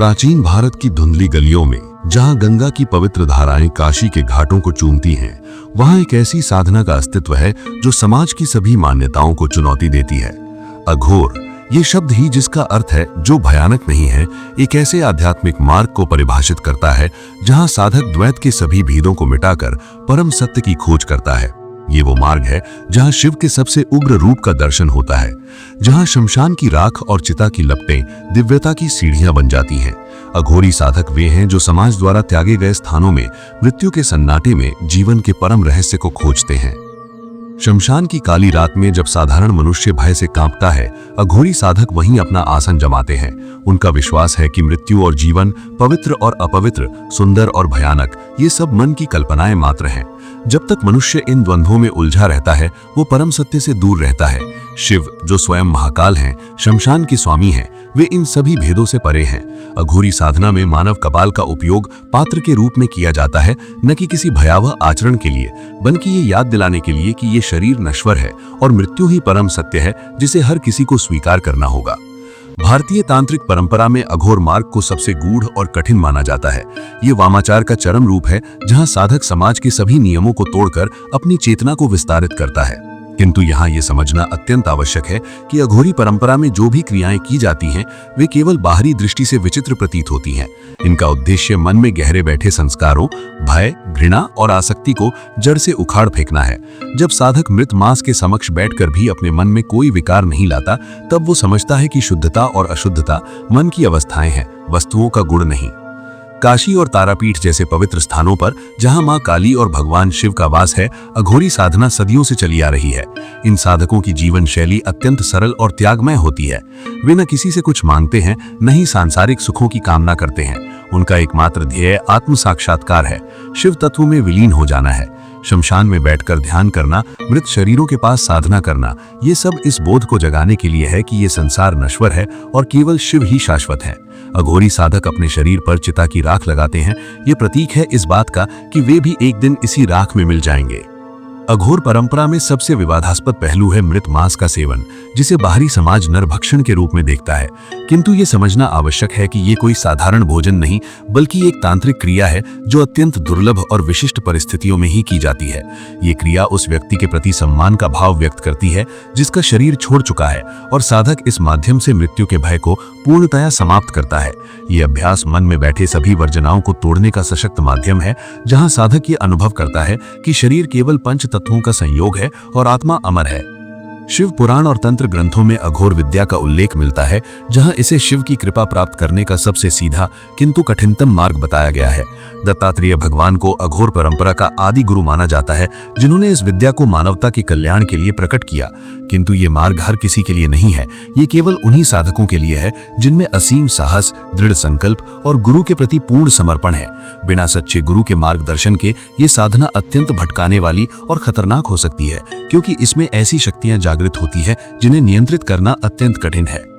प्राचीन भारत की धुंधली गलियों में, जहां गंगा की पवित्र धाराएं काशी के घाटों को चूमती हैं, वहां एक ऐसी साधना का अस्तित्व है जो समाज की सभी मान्यताओं को चुनौती देती है। अघोर, ये शब्द ही जिसका अर्थ है जो भयानक नहीं है, एक ऐसे आध्यात्मिक मार्ग को परिभाषित करता है जहां साधक द्वैत के सभी भेदों को मिटाकर परम सत्य की खोज करता है। ये वो मार्ग है जहां शिव के सबसे उग्र रूप का दर्शन होता है, जहां शमशान की राख और चिता की लपटें दिव्यता की सीढ़ियां बन जाती हैं। अघोरी साधक वे हैं जो समाज द्वारा त्यागे गए स्थानों में मृत्यु के सन्नाटे में जीवन के परम रहस्य को खोजते हैं। शमशान की काली रात में जब साधारण मनुष्य भय से कांपता है, अघोरी साधक वहीं अपना आसन जमाते हैं। उनका विश्वास है कि मृत्यु और जीवन, पवित्र और अपवित्र, सुंदर और भयानक, ये सब मन की कल्पनाएं मात्र हैं। जब तक मनुष्य इन द्वंद्वों में उलझा रहता है, वो परम सत्य से दूर रहता है। शिव, जो स्वयं महाकाल हैं, शमशान के स्वामी हैं, वे इन सभी भेदों से परे हैं। अघोरी साधना में मानव कपाल का उपयोग पात्र के रूप में किया जाता है, न कि किसी भयावह आचरण के लिए, बल्कि ये याद दिलाने के लिए कि ये शरीर नश्वर है और मृत्यु ही परम सत्य है जिसे हर किसी को स्वीकार करना होगा। भारतीय तांत्रिक परंपरा में अघोर मार्ग को सबसे गूढ़ और कठिन माना जाता है। ये वामाचार का चरम रूप है, जहां साधक समाज के सभी नियमों को तोड़कर अपनी चेतना को विस्तारित करता है। किंतु यहाँ ये समझना अत्यंत आवश्यक है कि अघोरी परंपरा में जो भी क्रियाएं की जाती हैं, वे केवल बाहरी दृष्टि से विचित्र प्रतीत होती हैं। इनका उद्देश्य मन में गहरे बैठे संस्कारों, भय, घृणा और आसक्ति को जड़ से उखाड़ फेंकना है। जब साधक मृत मांस के समक्ष बैठकर भी अपने मन में कोई विकार नहीं लाता, तब वो समझता है कि शुद्धता और अशुद्धता मन की अवस्थाएं हैं, वस्तुओं का गुण नहीं। काशी और तारापीठ जैसे पवित्र स्थानों पर, जहां मां काली और भगवान शिव का वास है, अघोरी साधना सदियों से चली आ रही है। इन साधकों की जीवन शैली अत्यंत सरल और त्यागमय होती है। वे न किसी से कुछ मांगते हैं, न ही सांसारिक सुखों की कामना करते हैं। उनका एकमात्र ध्येय आत्म साक्षात्कार है, शिव तत्व में विलीन हो जाना है। शमशान में बैठकर ध्यान करना, मृत शरीरों के पास साधना करना, ये सब इस बोध को जगाने के लिए है कि ये संसार नश्वर है और केवल शिव ही शाश्वत है। अघोरी साधक अपने शरीर पर चिता की राख लगाते हैं। ये प्रतीक है इस बात का कि वे भी एक दिन इसी राख में मिल जाएंगे। अघोर परंपरा में सबसे विवादास्पद पहलू है मृत मांस का सेवन, जिसे बाहरी समाज नरभक्षण के रूप में देखता है। किंतु ये समझना आवश्यक है कि ये कोई साधारण भोजन नहीं, बल्कि एक तांत्रिक क्रिया है जो अत्यंत दुर्लभ और विशिष्ट परिस्थितियों में ही की जाती है। ये क्रिया उस व्यक्ति के प्रति सम्मान का भाव व्यक्त करती है जिसका शरीर छोड़ चुका है, और साधक इस माध्यम से मृत्यु के भय को पूर्णतया समाप्त करता है। ये अभ्यास मन में बैठे सभी वर्जनाओं को तोड़ने का सशक्त माध्यम है, जहां साधक ये अनुभव करता है कि शरीर केवल पंच तत्वों का संयोग है और आत्मा अमर है। शिव पुराण और तंत्र ग्रंथों में अघोर विद्या का उल्लेख मिलता है, जहां इसे शिव की कृपा प्राप्त करने का सबसे सीधा किंतु कठिनतम मार्ग बताया गया है। दत्तात्रेय भगवान को अघोर परंपरा का आदि गुरु माना जाता है, जिन्होंने इस विद्या को मानवता के कल्याण के लिए प्रकट किया। किंतु ये मार्ग हर किसी के लिए नहीं है। ये केवल उन्हीं साधकों के लिए है जिनमें असीम साहस, दृढ़ संकल्प और गुरु के प्रति पूर्ण समर्पण है। बिना सच्चे गुरु के मार्गदर्शन के ये साधना अत्यंत भटकाने वाली और खतरनाक हो सकती है, क्योंकि इसमें ऐसी शक्तियां जागृत होती है जिन्हें नियंत्रित करना अत्यंत कठिन है।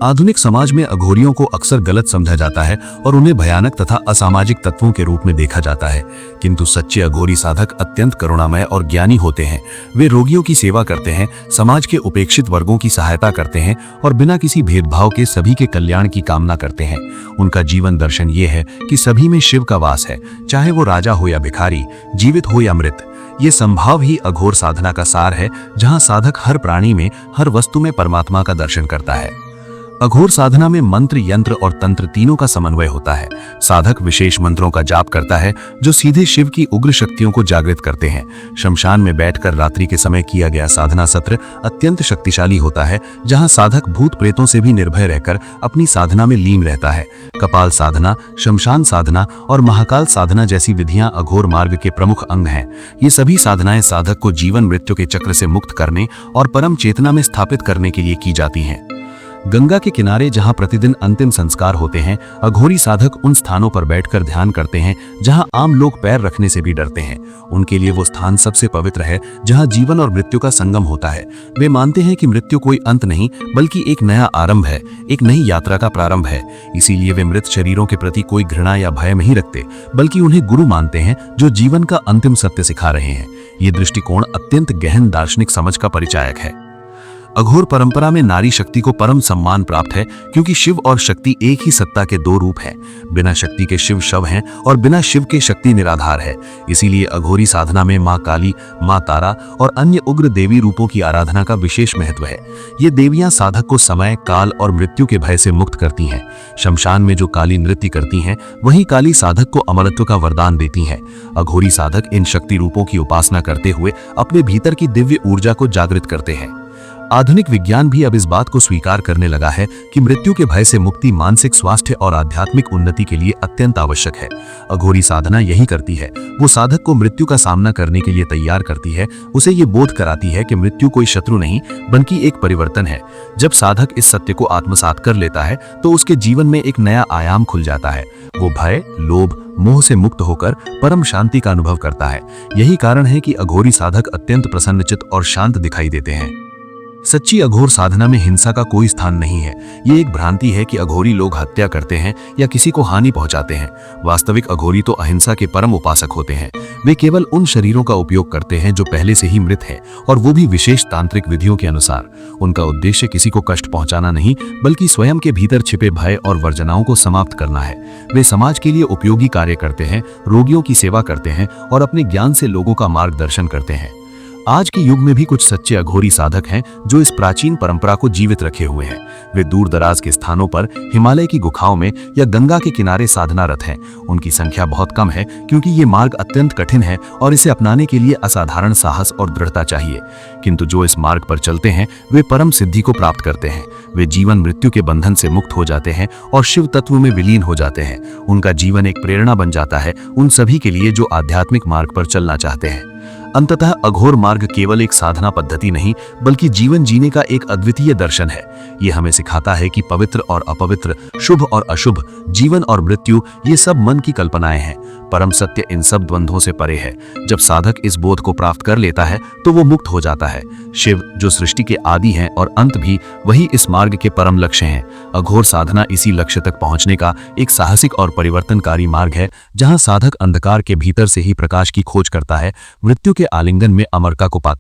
आधुनिक समाज में अघोरियों को अक्सर गलत समझा जाता है और उन्हें भयानक तथा असामाजिक तत्वों के रूप में देखा जाता है। किंतु सच्चे अघोरी साधक अत्यंत करुणामय और ज्ञानी होते हैं। वे रोगियों की सेवा करते हैं, समाज के उपेक्षित वर्गों की सहायता करते हैं और बिना किसी भेदभाव के सभी के कल्याण की कामना करते हैं। उनका जीवन दर्शन ये है कि सभी में शिव का वास है, चाहे वो राजा हो या भिखारी, जीवित हो या मृत। ये संभाव ही अघोर साधना का सार है, जहां साधक हर प्राणी में, हर वस्तु में परमात्मा का दर्शन करता है। अघोर साधना में मंत्र, यंत्र और तंत्र तीनों का समन्वय होता है। साधक विशेष मंत्रों का जाप करता है जो सीधे शिव की उग्र शक्तियों को जागृत करते हैं। शमशान में बैठकर रात्रि के समय किया गया साधना सत्र अत्यंत शक्तिशाली होता है, जहां साधक भूत प्रेतों से भी निर्भय रहकर अपनी साधना में लीन रहता है। कपाल साधना, शमशान साधना और महाकाल साधना जैसी विधियां अघोर मार्ग के प्रमुख अंग हैं। ये सभी साधनाएं साधक को जीवन मृत्यु के चक्र से मुक्त करने और परम चेतना में स्थापित करने के लिए की जाती हैं। गंगा के किनारे जहां प्रतिदिन अंतिम संस्कार होते हैं, अघोरी साधक उन स्थानों पर बैठकर ध्यान करते हैं जहां आम लोग पैर रखने से भी डरते हैं। उनके लिए वो स्थान सबसे पवित्र है, जहां जीवन और मृत्यु का संगम होता है। वे मानते हैं कि मृत्यु कोई अंत नहीं, बल्कि एक नया आरंभ है, एक नई यात्रा का प्रारंभ है। इसीलिए वे मृत शरीरों के प्रति कोई घृणा या भय नहीं रखते, बल्कि उन्हें गुरु मानते हैं जो जीवन का अंतिम सत्य सिखा रहे हैं। ये दृष्टिकोण अत्यंत गहन दार्शनिक समझ का परिचायक है। अघोर परंपरा में नारी शक्ति को परम सम्मान प्राप्त है, क्योंकि शिव और शक्ति एक ही सत्ता के दो रूप हैं। बिना शक्ति के शिव शव हैं और बिना शिव के शक्ति निराधार है। इसीलिए अघोरी साधना में मां काली, मां तारा और अन्य उग्र देवी रूपों की आराधना का विशेष महत्व है। ये देवियां साधक को समय, काल और मृत्यु के भय से मुक्त करती हैं। शमशान में जो काली नृत्य करती हैं, वहीं काली साधक को अमरत्व का वरदान देती हैं। अघोरी साधक इन शक्ति रूपों की उपासना करते हुए अपने भीतर की दिव्य ऊर्जा को जागृत करते हैं। आधुनिक विज्ञान भी अब इस बात को स्वीकार करने लगा है कि मृत्यु के भय से मुक्ति मानसिक स्वास्थ्य और आध्यात्मिक उन्नति के लिए अत्यंत आवश्यक है। अघोरी साधना यही करती है। वो साधक को मृत्यु का सामना करने के लिए तैयार करती है, उसे ये बोध कराती है कि मृत्यु कोई शत्रु नहीं बल्कि एक परिवर्तन है। जब साधक इस सत्य को आत्मसात कर लेता है तो उसके जीवन में एक नया आयाम खुल जाता है। वो भय, लोभ, मोह से मुक्त होकर परम शांति का अनुभव करता है। यही कारण है कि अघोरी साधक अत्यंत प्रसन्नचित्त और शांत दिखाई देते हैं। सच्ची अघोर साधना में हिंसा का कोई स्थान नहीं है। ये एक भ्रांति है कि अघोरी लोग हत्या करते हैं या किसी को हानि पहुंचाते हैं। वास्तविक अघोरी तो अहिंसा के परम उपासक होते हैं। वे केवल उन शरीरों का उपयोग करते हैं जो पहले से ही मृत हैं, और वो भी विशेष तांत्रिक विधियों के अनुसार। उनका उद्देश्य किसी को कष्ट पहुंचाना नहीं, बल्कि स्वयं के भीतर छिपे भय और वर्जनाओं को समाप्त करना है। वे समाज के लिए उपयोगी कार्य करते हैं, रोगियों की सेवा करते हैं और अपने ज्ञान से लोगों का मार्गदर्शन करते हैं। आज के युग में भी कुछ सच्चे अघोरी साधक हैं जो इस प्राचीन परंपरा को जीवित रखे हुए हैं। वे दूर दराज के स्थानों पर, हिमालय की गुफाओं में या गंगा के किनारे साधनारत हैं। उनकी संख्या बहुत कम है, क्योंकि ये मार्ग अत्यंत कठिन है और इसे अपनाने के लिए असाधारण साहस और दृढ़ता चाहिए। किंतु जो इस मार्ग पर चलते हैं, वे परम सिद्धि को प्राप्त करते हैं। वे जीवन मृत्यु के बंधन से मुक्त हो जाते हैं और शिव तत्व में विलीन हो जाते हैं। उनका जीवन एक प्रेरणा बन जाता है उन सभी के लिए जो आध्यात्मिक मार्ग पर चलना चाहते हैं। अंततः अघोर मार्ग केवल एक साधना पद्धति नहीं, बल्कि जीवन जीने का एक अद्वितीय दर्शन है। ये हमें सिखाता है कि पवित्र और अपवित्र, शुभ और अशुभ, जीवन और मृत्यु, ये सब मन की कल्पनाएं हैं। परम सत्य इन सब द्वंद्वों से परे है। जब साधक इस बोध को प्राप्त कर लेता है तो वो मुक्त हो जाता है। शिव, जो सृष्टि के आदि हैं और अंत भी, वही इस मार्ग के परम लक्ष्य हैं। अघोर साधना इसी लक्ष्य तक पहुंचने का एक साहसिक और परिवर्तनकारी मार्ग है, जहां साधक अंधकार के भीतर से ही प्रकाश की खोज करता है, मृत्यु के आलिंगन में अमरता को पाता है।